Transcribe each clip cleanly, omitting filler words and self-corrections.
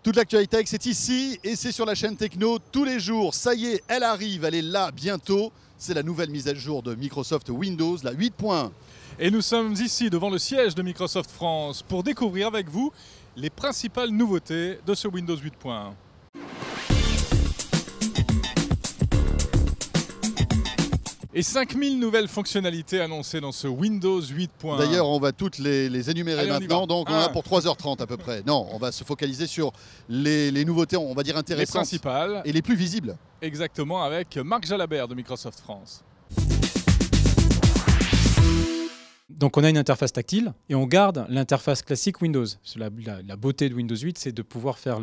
Toute l'actualité tech, c'est ici et c'est sur la chaîne Techno tous les jours. Ça y est, elle arrive, elle est là bientôt. C'est la nouvelle mise à jour de Microsoft Windows, la 8.1. Et nous sommes ici devant le siège de Microsoft France pour découvrir avec vous les principales nouveautés de ce Windows 8.1. Et 5000 nouvelles fonctionnalités annoncées dans ce Windows 8.1. D'ailleurs, on va toutes les énumérer. Allez, maintenant, donc on en a pour 3h30 à peu près. Non, on va se focaliser sur les nouveautés, on va dire Les intéressantes principales, et les plus visibles. exactement, avec Marc Jalabert de Microsoft France. Donc on a une interface tactile et on garde l'interface classique Windows. La beauté de Windows 8, c'est de pouvoir faire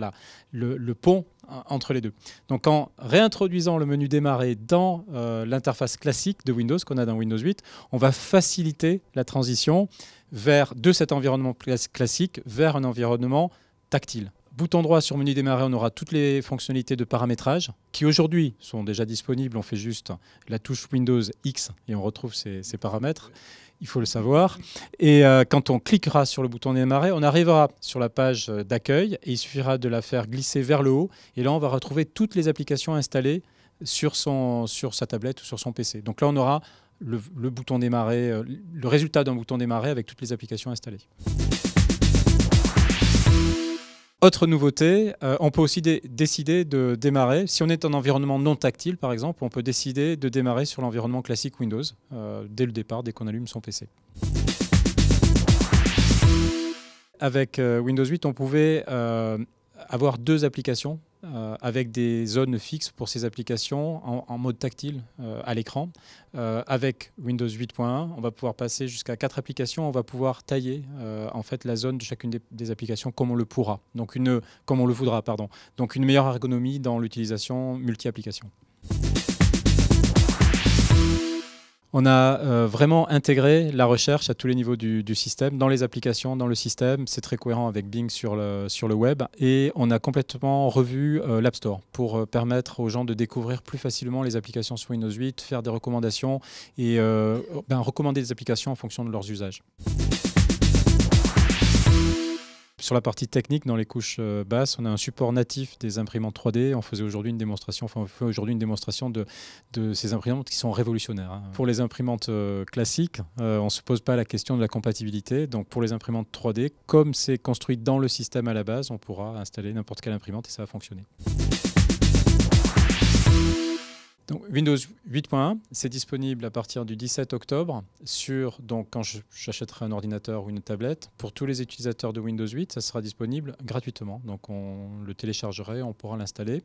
le pont entre les deux. Donc en réintroduisant le menu démarrer dans l'interface classique de Windows qu'on a dans Windows 8, on va faciliter la transition de cet environnement classique vers un environnement tactile. Bouton droit sur menu démarrer, on aura toutes les fonctionnalités de paramétrage qui aujourd'hui sont déjà disponibles. On fait juste la touche Windows X et on retrouve ces paramètres. Il faut le savoir. Et quand on cliquera sur le bouton démarrer, on arrivera sur la page d'accueil et il suffira de la faire glisser vers le haut. Et là, on va retrouver toutes les applications installées sur sa tablette ou sur son PC. Donc là, on aura le bouton démarrer, le résultat d'un bouton démarrer avec toutes les applications installées. Autre nouveauté, on peut aussi décider de démarrer. Si on est en environnement non tactile, par exemple, on peut décider de démarrer sur l'environnement classique Windows dès le départ, dès qu'on allume son PC. Avec Windows 8, on pouvait avoir deux applications avec des zones fixes pour ces applications en mode tactile à l'écran. Avec Windows 8.1, on va pouvoir passer jusqu'à 4 applications. On va pouvoir tailler en fait la zone de chacune des applications comme on le pourra, donc comme on le voudra, pardon. Donc une meilleure ergonomie dans l'utilisation multi-applications. On a vraiment intégré la recherche à tous les niveaux du système, dans les applications, dans le système. C'est très cohérent avec Bing sur le web. Et on a complètement revu l'App Store pour permettre aux gens de découvrir plus facilement les applications sur Windows 8, faire des recommandations et recommander des applications en fonction de leurs usages. Sur la partie technique, dans les couches basses, on a un support natif des imprimantes 3D. On fait aujourd'hui une démonstration de ces imprimantes qui sont révolutionnaires. Pour les imprimantes classiques, on ne se pose pas la question de la compatibilité. Donc pour les imprimantes 3D, comme c'est construit dans le système à la base, on pourra installer n'importe quelle imprimante et ça va fonctionner. Donc, Windows 8.1, c'est disponible à partir du 17 octobre quand j'achèterai un ordinateur ou une tablette. Pour tous les utilisateurs de Windows 8, ça sera disponible gratuitement. Donc on le téléchargerait, on pourra l'installer.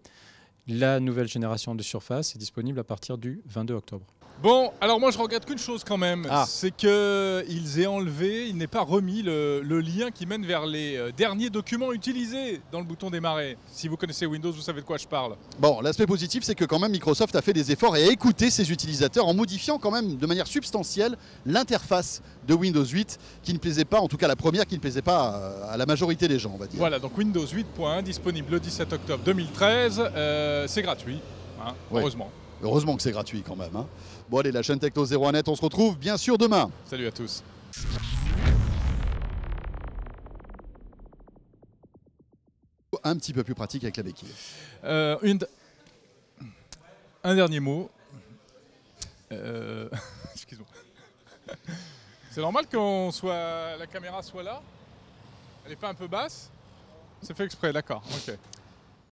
La nouvelle génération de Surface est disponible à partir du 22 octobre. Bon, alors moi je regrette qu'une chose quand même, Ah. c'est qu'ils aient enlevé, il n'est pas remis le lien qui mène vers les derniers documents utilisés dans le bouton démarrer. Si vous connaissez Windows, vous savez de quoi je parle. Bon, l'aspect positif, c'est que quand même Microsoft a fait des efforts et a écouté ses utilisateurs en modifiant quand même de manière substantielle l'interface de Windows 8 qui ne plaisait pas, en tout cas la première qui ne plaisait pas à la majorité des gens, on va dire. Voilà, donc Windows 8.1 disponible le 17 octobre 2013, c'est gratuit, hein, Ouais. heureusement. Heureusement que c'est gratuit quand même. Hein. Bon allez, la chaîne Techno 01net, on se retrouve bien sûr demain. Salut à tous. Un petit peu plus pratique avec la béquille. Un dernier mot. Excuse-moi. C'est normal que la caméra soit là? Elle n'est pas un peu basse? C'est fait exprès, d'accord. Ok.